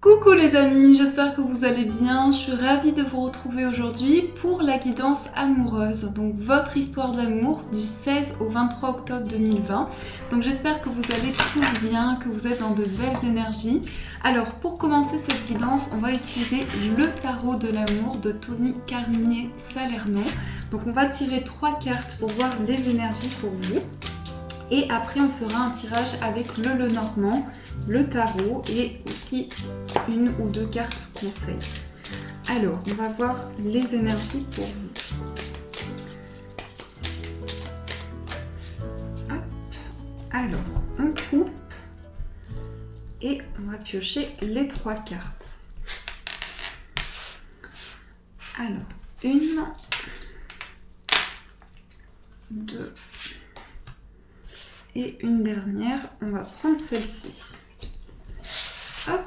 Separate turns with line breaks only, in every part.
Coucou les amis, j'espère que vous allez bien. Je suis ravie de vous retrouver aujourd'hui pour la guidance amoureuse, donc votre histoire d'amour du 16 au 23 octobre 2020. Donc j'espère que vous allez tous bien, que vous êtes dans de belles énergies. Alors pour commencer cette guidance, on va utiliser le tarot de l'amour de Tony Carmine Salerno. Donc on va tirer 3 cartes pour voir les énergies pour vous. Et après on fera un tirage avec le Lenormand, le tarot et aussi une ou deux cartes conseils. Alors, on va voir les énergies pour vous. Hop. Alors, on coupe et on va piocher les 3 cartes. Alors, 1, 2 et une dernière. On va prendre celle-ci. Hop.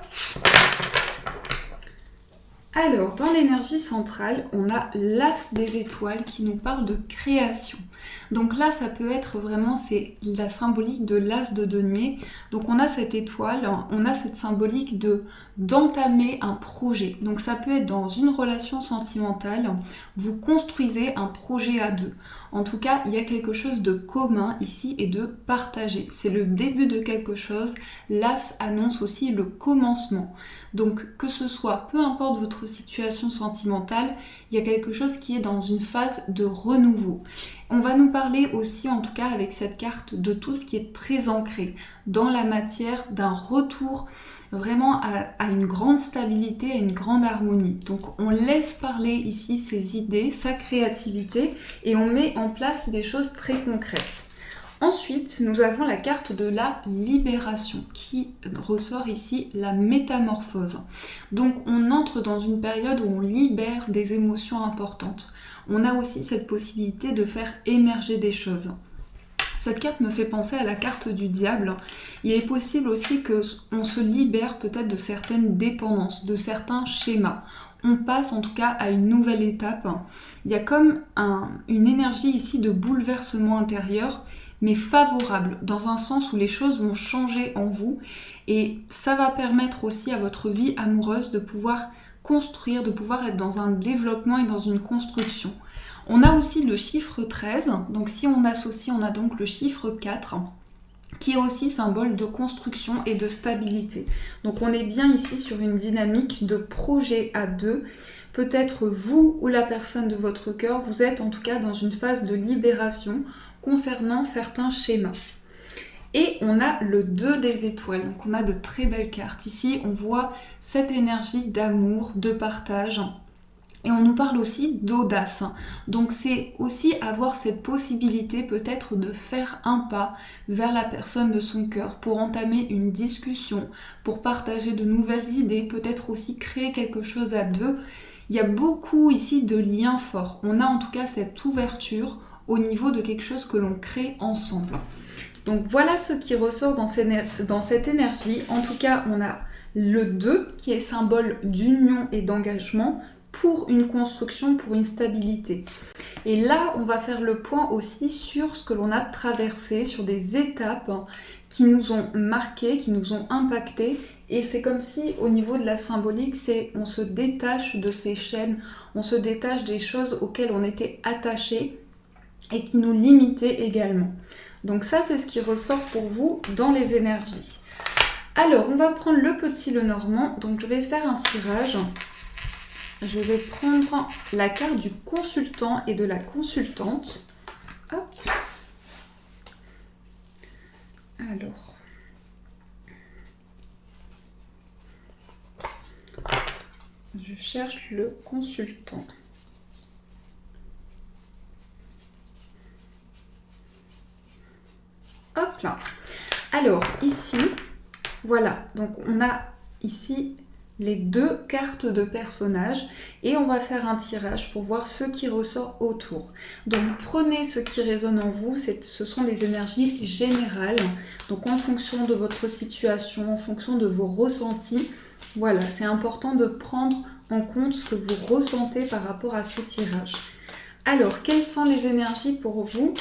Alors, dans l'énergie centrale, on a l'as des étoiles qui nous parle de création. Donc là, ça peut être vraiment, c'est la symbolique de l'as de denier. Donc on a cette étoile, on a cette symbolique d'entamer un projet. Donc ça peut être dans une relation sentimentale, vous construisez un projet à deux. En tout cas, il y a quelque chose de commun ici et de partagé. C'est le début de quelque chose. L'as annonce aussi le commencement. Donc que ce soit, peu importe votre situation sentimentale, il y a quelque chose qui est dans une phase de renouveau. On va nous parler aussi, en tout cas avec cette carte, de tout ce qui est très ancré dans la matière, d'un retour vraiment à une grande stabilité, à une grande harmonie. Donc on laisse parler ici ses idées, sa créativité et on met en place des choses très concrètes. Ensuite, nous avons la carte de la libération qui ressort ici la métamorphose. Donc on entre dans une période où on libère des émotions importantes. On a aussi cette possibilité de faire émerger des choses. Cette carte me fait penser à la carte du diable. Il est possible aussi qu'on se libère peut-être de certaines dépendances, de certains schémas. On passe en tout cas à une nouvelle étape. Il y a comme une énergie ici de bouleversement intérieur, mais favorable, dans un sens où les choses vont changer en vous. Et ça va permettre aussi à votre vie amoureuse de pouvoir construire, de pouvoir être dans un développement et dans une construction. On a aussi le chiffre 13, donc si on associe, on a donc le chiffre 4, qui est aussi symbole de construction et de stabilité. Donc on est bien ici sur une dynamique de projet à deux. Peut-être vous ou la personne de votre cœur, vous êtes en tout cas dans une phase de libération concernant certains schémas. Et on a le 2 des étoiles, donc on a de très belles cartes. Ici, on voit cette énergie d'amour, de partage. Et on nous parle aussi d'audace. Donc c'est aussi avoir cette possibilité peut-être de faire un pas vers la personne de son cœur pour entamer une discussion, pour partager de nouvelles idées, peut-être aussi créer quelque chose à deux. Il y a beaucoup ici de liens forts. On a en tout cas cette ouverture au niveau de quelque chose que l'on crée ensemble. Donc voilà ce qui ressort dans cette énergie. En tout cas, on a le 2 qui est symbole d'union et d'engagement pour une construction, pour une stabilité. Et là, on va faire le point aussi sur ce que l'on a traversé, sur des étapes qui nous ont marqués, qui nous ont impactés. Et c'est comme si, au niveau de la symbolique, on se détache de ces chaînes, on se détache des choses auxquelles on était attaché et qui nous limitaient également. Donc ça, c'est ce qui ressort pour vous dans les énergies. Alors, on va prendre le petit Lenormand. Donc, je vais faire un tirage. Je vais prendre la carte du consultant et de la consultante. Hop. Alors. Je cherche le consultant. Hop là. Alors, ici, voilà. Donc, on a ici les 2 cartes de personnages et on va faire un tirage pour voir ce qui ressort autour. Donc prenez ce qui résonne en vous, ce sont des énergies générales, donc en fonction de votre situation, en fonction de vos ressentis, voilà, c'est important de prendre en compte ce que vous ressentez par rapport à ce tirage. Alors, quelles sont les énergies pour vous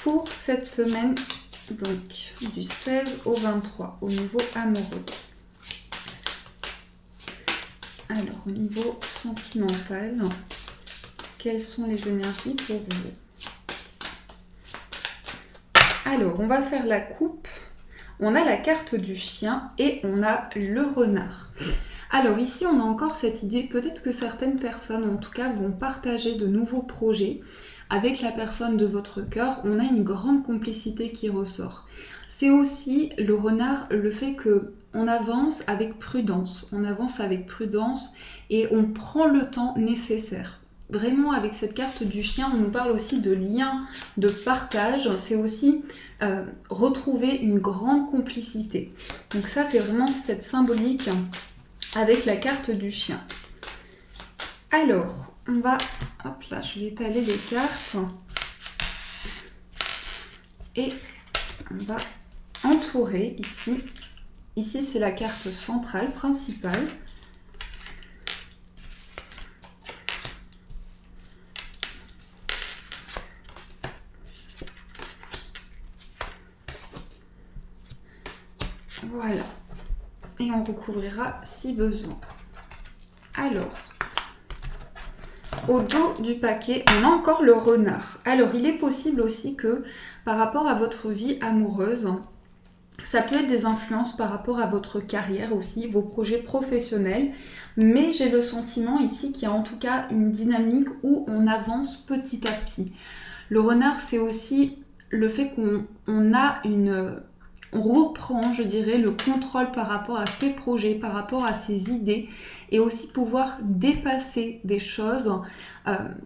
pour cette semaine, donc du 16 au 23 au niveau amoureux? Alors, au niveau sentimental, quelles sont les énergies pour vous? Alors, on va faire la coupe. On a la carte du chien et on a le renard. Alors ici, on a encore cette idée, peut-être que certaines personnes, en tout cas, vont partager de nouveaux projets avec la personne de votre cœur. On a une grande complicité qui ressort. C'est aussi, le renard, le fait qu'on avance avec prudence. On avance avec prudence et on prend le temps nécessaire. Vraiment, avec cette carte du chien, on nous parle aussi de lien, de partage. C'est aussi retrouver une grande complicité. Donc ça, c'est vraiment cette symbolique avec la carte du chien. Alors, on va... Hop là, je vais étaler les cartes. Et on va entourer ici. Ici, c'est la carte centrale, principale. Voilà. Et on recouvrira si besoin. Alors, au dos du paquet, on a encore le renard. Alors, il est possible aussi que, par rapport à votre vie amoureuse, ça peut être des influences par rapport à votre carrière aussi, vos projets professionnels. Mais j'ai le sentiment ici qu'il y a en tout cas une dynamique où on avance petit à petit. Le renard, c'est aussi le fait qu'on a une... On reprend, je dirais, le contrôle par rapport à ses projets, par rapport à ses idées et aussi pouvoir dépasser des choses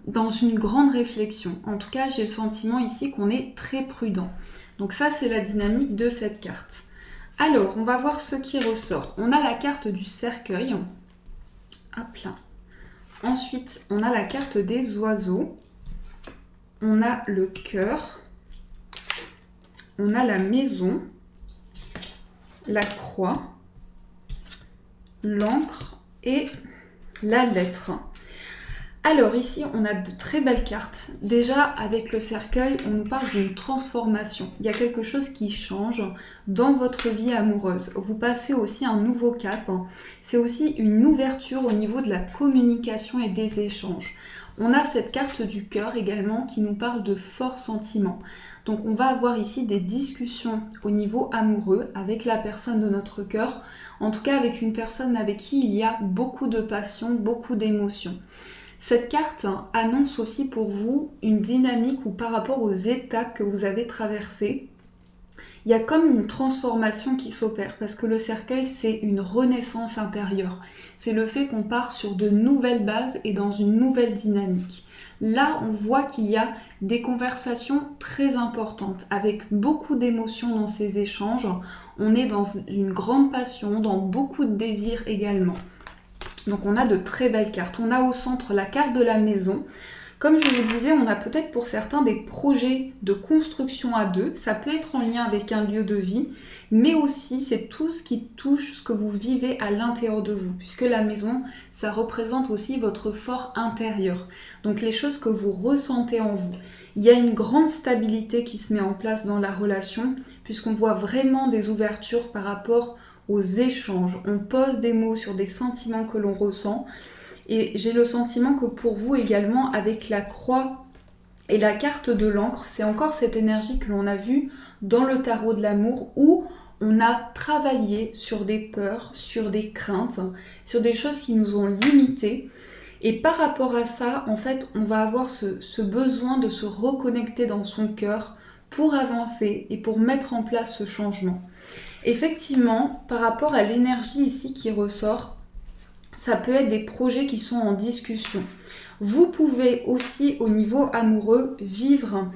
dans une grande réflexion. En tout cas, j'ai le sentiment ici qu'on est très prudent. Donc ça, c'est la dynamique de cette carte. Alors, on va voir ce qui ressort. On a la carte du cercueil. Hop là. Ensuite, on a la carte des oiseaux. On a le cœur. On a la maison. La croix, l'encre et la lettre. Alors ici, on a de très belles cartes. Déjà, avec le cercueil, on nous parle d'une transformation. Il y a quelque chose qui change dans votre vie amoureuse. Vous passez aussi un nouveau cap. C'est aussi une ouverture au niveau de la communication et des échanges. On a cette carte du cœur également qui nous parle de forts sentiments. Donc on va avoir ici des discussions au niveau amoureux avec la personne de notre cœur, en tout cas avec une personne avec qui il y a beaucoup de passion, beaucoup d'émotions. Cette carte annonce aussi pour vous une dynamique où par rapport aux étapes que vous avez traversées, il y a comme une transformation qui s'opère parce que le cercueil, c'est une renaissance intérieure. C'est le fait qu'on part sur de nouvelles bases et dans une nouvelle dynamique. Là, on voit qu'il y a des conversations très importantes avec beaucoup d'émotions dans ces échanges. On est dans une grande passion, dans beaucoup de désirs également. Donc on a de très belles cartes. On a au centre la carte de la maison. Comme je vous disais, on a peut-être pour certains des projets de construction à deux. Ça peut être en lien avec un lieu de vie, mais aussi c'est tout ce qui touche ce que vous vivez à l'intérieur de vous, puisque la maison, ça représente aussi votre fort intérieur. Donc les choses que vous ressentez en vous. Il y a une grande stabilité qui se met en place dans la relation, puisqu'on voit vraiment des ouvertures par rapport aux échanges. On pose des mots sur des sentiments que l'on ressent. Et j'ai le sentiment que pour vous également, avec la croix et la carte de l'encre, c'est encore cette énergie que l'on a vue dans le tarot de l'amour où on a travaillé sur des peurs, sur des craintes, sur des choses qui nous ont limités. Et par rapport à ça, en fait, on va avoir ce besoin de se reconnecter dans son cœur pour avancer et pour mettre en place ce changement. Effectivement, par rapport à l'énergie ici qui ressort, ça peut être des projets qui sont en discussion. Vous pouvez aussi, au niveau amoureux, vivre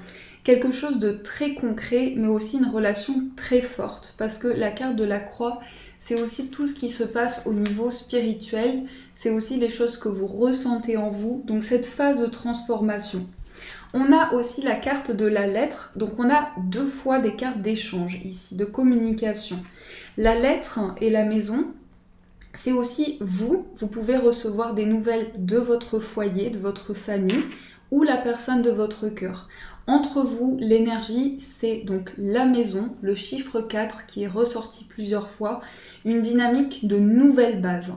quelque chose de très concret, mais aussi une relation très forte. Parce que la carte de la croix, c'est aussi tout ce qui se passe au niveau spirituel. C'est aussi les choses que vous ressentez en vous. Donc cette phase de transformation. On a aussi la carte de la lettre. Donc on a deux fois des cartes d'échange ici, de communication. La lettre et la maison, c'est aussi vous pouvez recevoir des nouvelles de votre foyer, de votre famille ou la personne de votre cœur. Entre vous, l'énergie, c'est donc la maison, le chiffre 4 qui est ressorti plusieurs fois, une dynamique de nouvelles bases.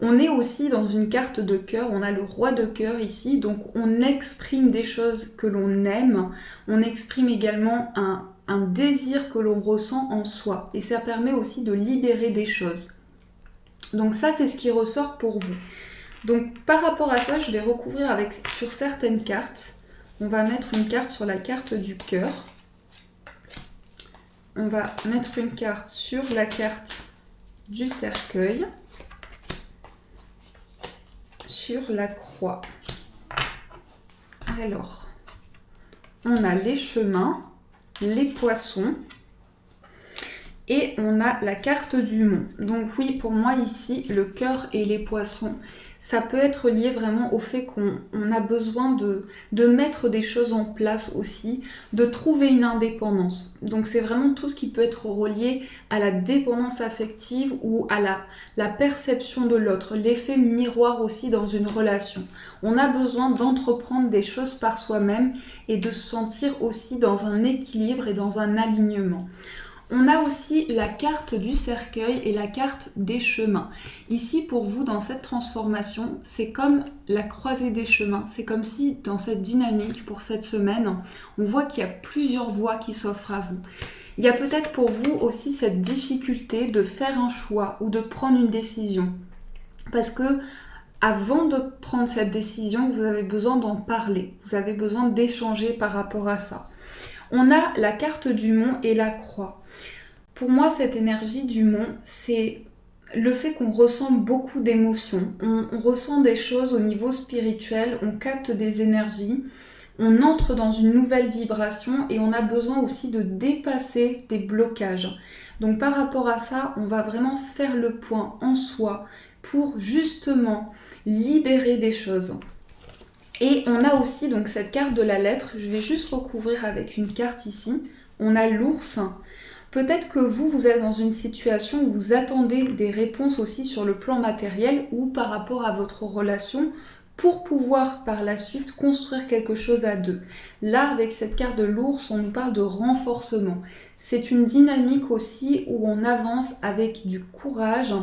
On est aussi dans une carte de cœur, on a le roi de cœur ici, donc on exprime des choses que l'on aime, on exprime également un désir que l'on ressent en soi, et ça permet aussi de libérer des choses. Donc ça, c'est ce qui ressort pour vous. Donc par rapport à ça, je vais recouvrir sur certaines cartes. On va mettre une carte sur la carte du cœur. On va mettre une carte sur la carte du cercueil. Sur la croix. Alors, on a les chemins, les poissons. Et on a la carte du mont. Donc oui, pour moi ici, le cœur et les poissons, ça peut être lié vraiment au fait qu'on a besoin de mettre des choses en place aussi, de trouver une indépendance. Donc c'est vraiment tout ce qui peut être relié à la dépendance affective ou à la perception de l'autre, l'effet miroir aussi dans une relation. On a besoin d'entreprendre des choses par soi-même et de se sentir aussi dans un équilibre et dans un alignement. On a aussi la carte du cercueil et la carte des chemins. Ici, pour vous, dans cette transformation, c'est comme la croisée des chemins. C'est comme si, dans cette dynamique, pour cette semaine, on voit qu'il y a plusieurs voies qui s'offrent à vous. Il y a peut-être pour vous aussi cette difficulté de faire un choix ou de prendre une décision. Parce que, avant de prendre cette décision, vous avez besoin d'en parler. Vous avez besoin d'échanger par rapport à ça. On a la carte du mont et la croix. Pour moi, cette énergie du mont, c'est le fait qu'on ressent beaucoup d'émotions. On ressent des choses au niveau spirituel, on capte des énergies, on entre dans une nouvelle vibration et on a besoin aussi de dépasser des blocages. Donc par rapport à ça, on va vraiment faire le point en soi pour justement libérer des choses. Et on a aussi donc cette carte de la lettre, je vais juste recouvrir avec une carte ici, on a l'ours. Peut-être que vous êtes dans une situation où vous attendez des réponses aussi sur le plan matériel ou par rapport à votre relation pour pouvoir par la suite construire quelque chose à deux. Là, avec cette carte de l'ours, on nous parle de renforcement. C'est une dynamique aussi où on avance avec du courage,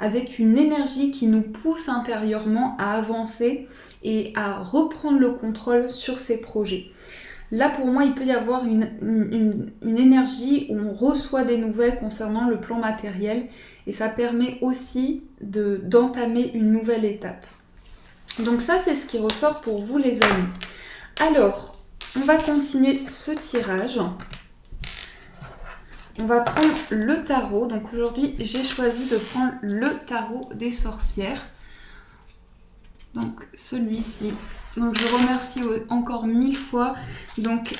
avec une énergie qui nous pousse intérieurement à avancer et à reprendre le contrôle sur ses projets. Là, pour moi, il peut y avoir une énergie où on reçoit des nouvelles concernant le plan matériel et ça permet aussi d'entamer une nouvelle étape. Donc ça, c'est ce qui ressort pour vous, les amis. Alors, on va continuer ce tirage. On va prendre le tarot. Donc aujourd'hui, j'ai choisi de prendre le tarot des sorcières. Donc celui-ci. Donc je remercie encore 1000 fois donc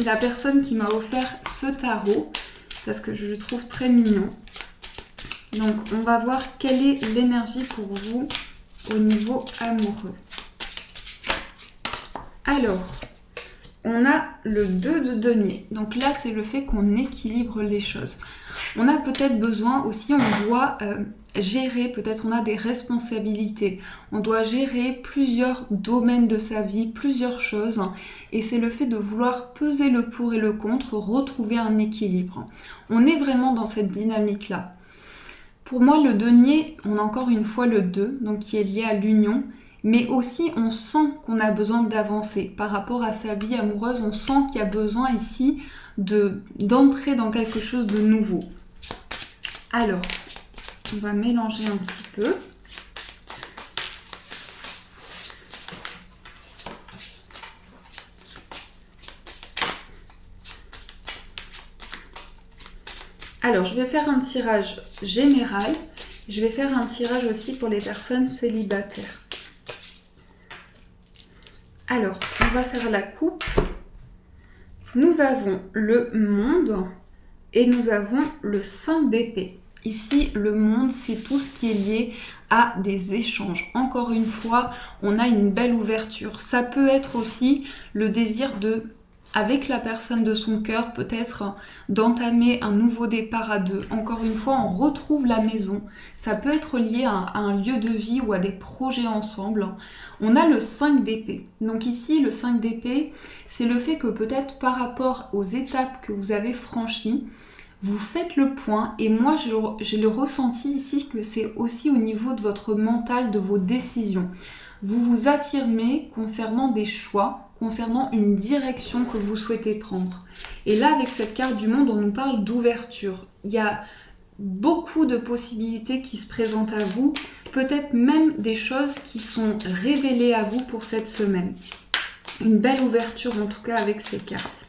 la personne qui m'a offert ce tarot parce que je le trouve très mignon. Donc on va voir quelle est l'énergie pour vous au niveau amoureux. Alors, on a le 2 de denier. Donc là, c'est le fait qu'on équilibre les choses. On a peut-être besoin aussi, on doit gérer, peut-être on a des responsabilités. On doit gérer plusieurs domaines de sa vie, plusieurs choses. Et c'est le fait de vouloir peser le pour et le contre, retrouver un équilibre. On est vraiment dans cette dynamique-là. Pour moi, le denier, on a encore une fois le 2, donc qui est lié à l'union. Mais aussi, on sent qu'on a besoin d'avancer. Par rapport à sa vie amoureuse, on sent qu'il y a besoin ici d'entrer dans quelque chose de nouveau. Alors, on va mélanger un petit peu. Alors, je vais faire un tirage général. Je vais faire un tirage aussi pour les personnes célibataires. Alors, on va faire la coupe. Nous avons le monde et nous avons le 5 d'épée. Ici, le monde, c'est tout ce qui est lié à des échanges. Encore une fois, on a une belle ouverture. Ça peut être aussi le désir avec la personne de son cœur, peut-être d'entamer un nouveau départ à deux. Encore une fois, on retrouve la maison. Ça peut être lié à un lieu de vie ou à des projets ensemble. On a le 5 d'épée. Donc ici, le 5 d'épée, c'est le fait que peut-être par rapport aux étapes que vous avez franchies, vous faites le point et moi j'ai le ressenti ici que c'est aussi au niveau de votre mental, de vos décisions. Vous vous affirmez concernant des choix, concernant une direction que vous souhaitez prendre. Et là, avec cette carte du monde, on nous parle d'ouverture. Il y a beaucoup de possibilités qui se présentent à vous, peut-être même des choses qui sont révélées à vous pour cette semaine. Une belle ouverture en tout cas avec ces cartes.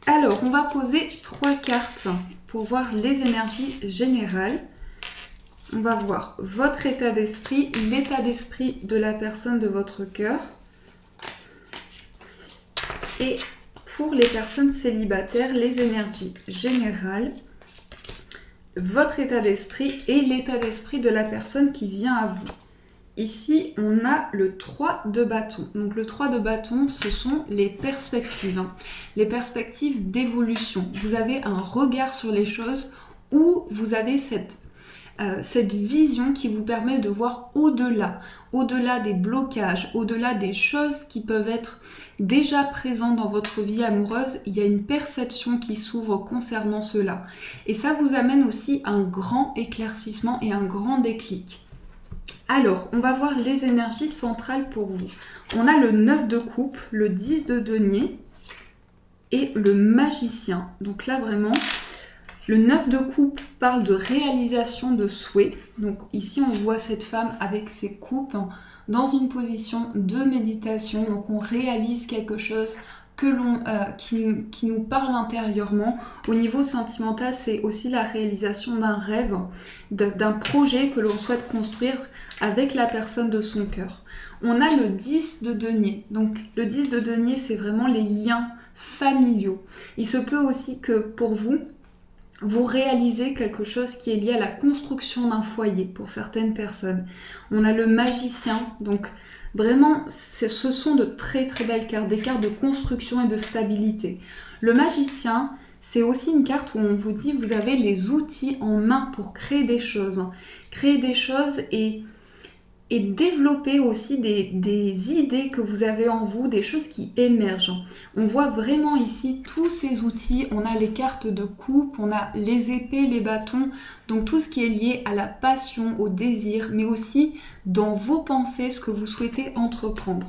Alors, on va poser 3 cartes pour voir les énergies générales. On va voir votre état d'esprit, l'état d'esprit de la personne de votre cœur. Et pour les personnes célibataires, les énergies générales, votre état d'esprit et l'état d'esprit de la personne qui vient à vous. Ici, on a le 3 de bâton. Donc le 3 de bâton, ce sont les perspectives. Les perspectives d'évolution. Vous avez un regard sur les choses où vous avez cette vision qui vous permet de voir au-delà des blocages, au-delà des choses qui peuvent être déjà présentes dans votre vie amoureuse. Il y a une perception qui s'ouvre concernant cela. Et ça vous amène aussi un grand éclaircissement et un grand déclic. Alors, on va voir les énergies centrales pour vous. On a le 9 de coupe, le 10 de denier et le magicien. Donc là, vraiment, le 9 de coupe parle de réalisation de souhaits. Donc ici, on voit cette femme avec ses coupes dans une position de méditation. Donc on réalise quelque chose qui nous parle intérieurement. Au niveau sentimental, c'est aussi la réalisation d'un rêve, d'un projet que l'on souhaite construire avec la personne de son cœur. On a le 10 de denier. Donc le 10 de denier, c'est vraiment les liens familiaux. Il se peut aussi que pour vous réalisez quelque chose qui est lié à la construction d'un foyer pour certaines personnes. On a le magicien, donc vraiment, ce sont de très très belles cartes, des cartes de construction et de stabilité. Le magicien, c'est aussi une carte où on vous dit vous avez les outils en main pour créer des choses. Créer des choses et développer aussi des idées que vous avez en vous, des choses qui émergent. On voit vraiment ici tous ces outils, on a les cartes de coupe, on a les épées, les bâtons, donc tout ce qui est lié à la passion, au désir, mais aussi dans vos pensées, ce que vous souhaitez entreprendre.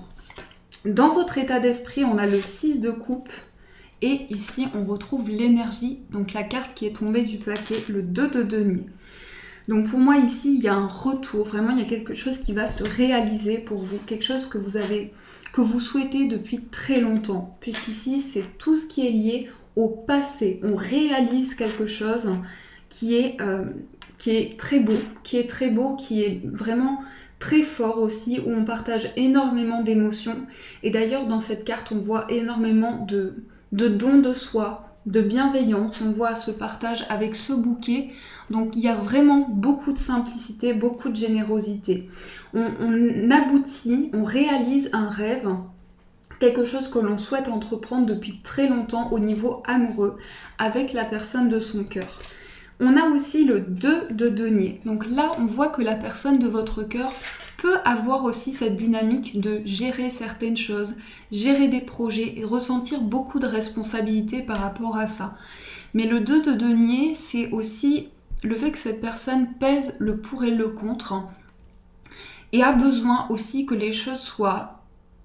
Dans votre état d'esprit, on a le 6 de coupe et ici on retrouve l'énergie, donc la carte qui est tombée du paquet, le 2 de denier. Donc pour moi ici, il y a un retour, vraiment il y a quelque chose qui va se réaliser pour vous, quelque chose que vous souhaitez depuis très longtemps, puisqu'ici c'est tout ce qui est lié au passé. On réalise quelque chose qui est très beau, qui est vraiment très fort aussi, où on partage énormément d'émotions. Et d'ailleurs dans cette carte, on voit énormément de dons de soi, de bienveillance, on voit ce partage avec ce bouquet. Donc il y a vraiment beaucoup de simplicité, beaucoup de générosité. On aboutit, on réalise un rêve, quelque chose que l'on souhaite entreprendre depuis très longtemps au niveau amoureux avec la personne de son cœur. On a aussi le 2 de denier. Donc là, on voit que la personne de votre cœur peut avoir aussi cette dynamique de gérer certaines choses, gérer des projets et ressentir beaucoup de responsabilités par rapport à ça. Mais le 2 de denier, c'est aussi le fait que cette personne pèse le pour et le contre et a besoin aussi que les choses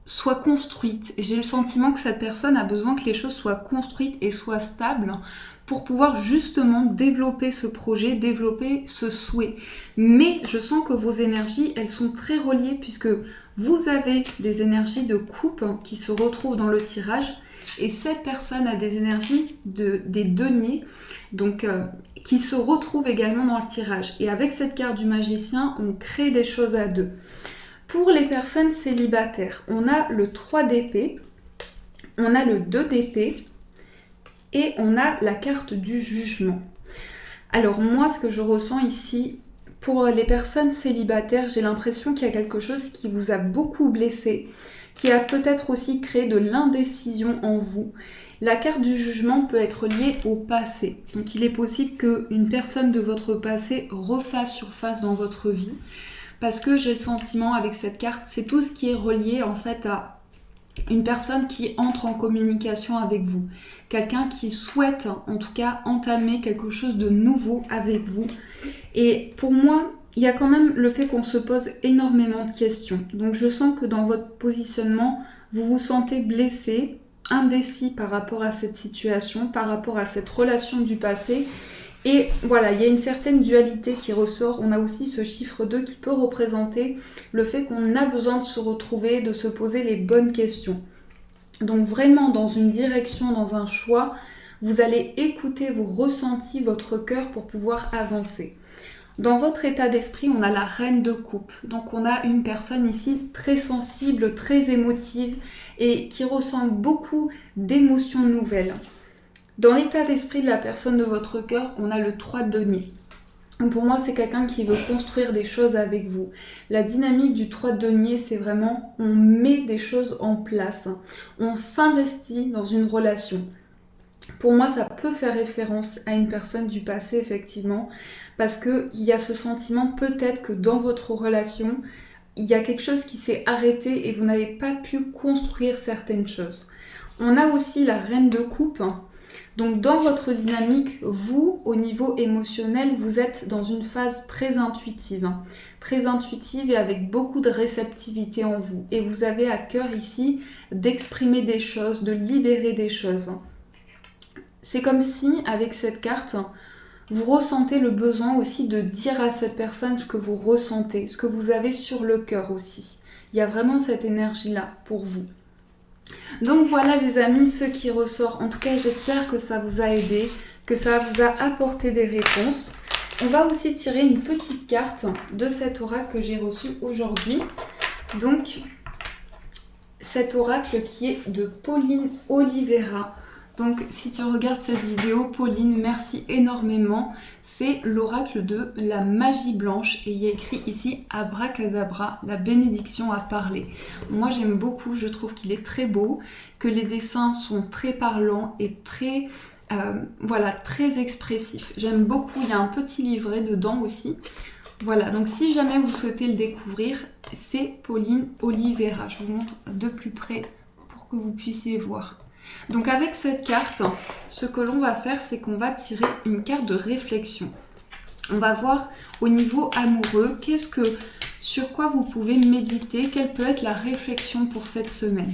soient construites. Et j'ai le sentiment que cette personne a besoin que les choses soient construites et soient stables pour pouvoir justement développer ce projet, développer ce souhait. Mais je sens que vos énergies, elles sont très reliées puisque vous avez des énergies de coupe qui se retrouvent dans le tirage et cette personne a des énergies des deniers donc, qui se retrouvent également dans le tirage. Et avec cette carte du magicien, on crée des choses à deux. Pour les personnes célibataires, on a le 3 d'épée, on a le 2 d'épée et on a la carte du jugement. Alors moi, ce que je ressens ici, pour les personnes célibataires, j'ai l'impression qu'il y a quelque chose qui vous a beaucoup blessé, qui a peut-être aussi créé de l'indécision en vous. La carte du jugement peut être liée au passé. Donc il est possible qu'une personne de votre passé refasse surface dans votre vie. Parce que j'ai le sentiment avec cette carte, c'est tout ce qui est relié en fait une personne qui entre en communication avec vous, quelqu'un qui souhaite en tout cas entamer quelque chose de nouveau avec vous. Et pour moi, il y a quand même le fait qu'on se pose énormément de questions. Donc je sens que dans votre positionnement, vous vous sentez blessé, indécis par rapport à cette situation, par rapport à cette relation du passé. Et voilà, il y a une certaine dualité qui ressort. On a aussi ce chiffre 2 qui peut représenter le fait qu'on a besoin de se retrouver, de se poser les bonnes questions. Donc vraiment dans une direction, dans un choix, vous allez écouter vos ressentis, votre cœur pour pouvoir avancer. Dans votre état d'esprit, on a la reine de coupe. Donc on a une personne ici très sensible, très émotive et qui ressent beaucoup d'émotions nouvelles. Dans l'état d'esprit de la personne de votre cœur, on a le 3 de denier. Donc pour moi, c'est quelqu'un qui veut construire des choses avec vous. La dynamique du 3 de denier, c'est vraiment on met des choses en place. On s'investit dans une relation. Pour moi, ça peut faire référence à une personne du passé, effectivement, parce qu'il y a ce sentiment peut-être que dans votre relation, il y a quelque chose qui s'est arrêté et vous n'avez pas pu construire certaines choses. On a aussi la reine de coupe. Donc dans votre dynamique, vous, au niveau émotionnel, vous êtes dans une phase très intuitive et avec beaucoup de réceptivité en vous. Et vous avez à cœur ici d'exprimer des choses, de libérer des choses. C'est comme si, avec cette carte, vous ressentez le besoin aussi de dire à cette personne ce que vous ressentez, ce que vous avez sur le cœur aussi. Il y a vraiment cette énergie-là pour vous. Donc voilà les amis, ce qui ressort. En tout cas, j'espère que ça vous a aidé, que ça vous a apporté des réponses. On va aussi tirer une petite carte de cet oracle que j'ai reçu aujourd'hui. Donc, cet oracle qui est de Pauline Oliveira. Donc, si tu regardes cette vidéo, Pauline, merci énormément. C'est l'oracle de la magie blanche et il y a écrit ici Abracadabra, la bénédiction à parler. Moi, j'aime beaucoup, je trouve qu'il est très beau, que les dessins sont très parlants et très, très expressifs. J'aime beaucoup, il y a un petit livret dedans aussi. Voilà, donc si jamais vous souhaitez le découvrir, c'est Pauline Oliveira. Je vous montre de plus près pour que vous puissiez voir. Donc avec cette carte, ce que l'on va faire, c'est qu'on va tirer une carte de réflexion. On va voir au niveau amoureux, sur quoi vous pouvez méditer, quelle peut être la réflexion pour cette semaine.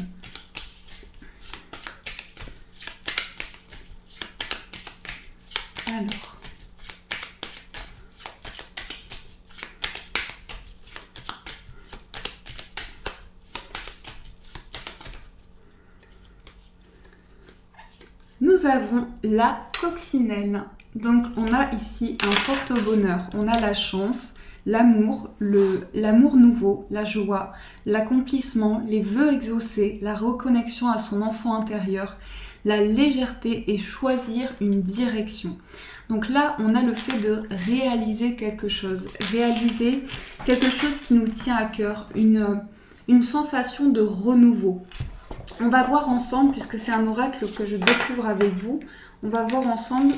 Alors. Nous avons la coccinelle. Donc on a ici un porte-bonheur, on a la chance, l'amour, l'amour nouveau, la joie, l'accomplissement, les vœux exaucés, la reconnexion à son enfant intérieur, la légèreté et choisir une direction. Donc là, on a le fait de réaliser quelque chose qui nous tient à cœur, une sensation de renouveau. On va voir ensemble, puisque c'est un oracle que je découvre avec vous, on va voir ensemble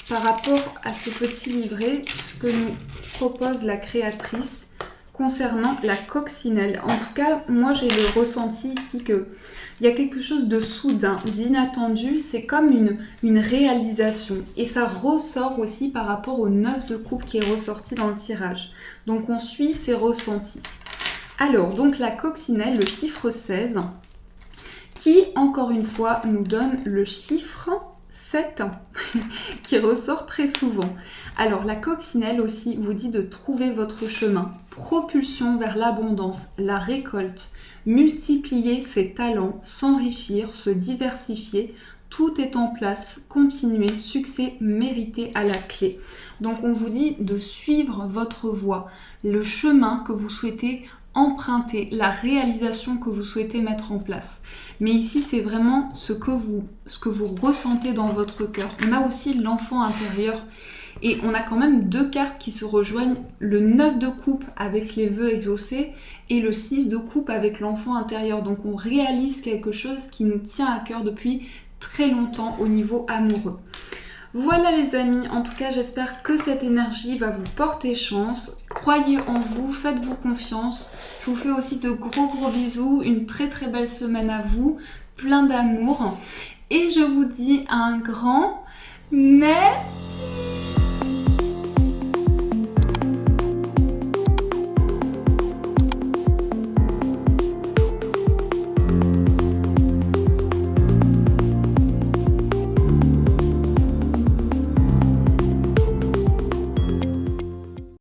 par rapport à ce petit livret ce que nous propose la créatrice concernant la coccinelle. En tout cas, moi j'ai le ressenti ici qu'il y a quelque chose de soudain, d'inattendu, c'est comme une réalisation. Et ça ressort aussi par rapport au 9 de coupe qui est ressorti dans le tirage. Donc on suit ses ressentis. Alors, donc la coccinelle, le chiffre 16, qui, encore une fois, nous donne le chiffre 7, qui ressort très souvent. Alors, la coccinelle aussi vous dit de trouver votre chemin, propulsion vers l'abondance, la récolte, multiplier ses talents, s'enrichir, se diversifier, tout est en place, continuer, succès mérité à la clé. Donc, on vous dit de suivre votre voie, le chemin que vous souhaitez emprunter, la réalisation que vous souhaitez mettre en place. Mais ici, c'est vraiment ce que vous ressentez dans votre cœur. On a aussi l'enfant intérieur et on a quand même deux cartes qui se rejoignent, le 9 de coupe avec les vœux exaucés et le 6 de coupe avec l'enfant intérieur. Donc on réalise quelque chose qui nous tient à cœur depuis très longtemps au niveau amoureux. Voilà les amis, en tout cas j'espère que cette énergie va vous porter chance. Croyez en vous, faites-vous confiance. Je vous fais aussi de gros bisous, une très belle semaine à vous, plein d'amour. Et je vous dis un grand merci.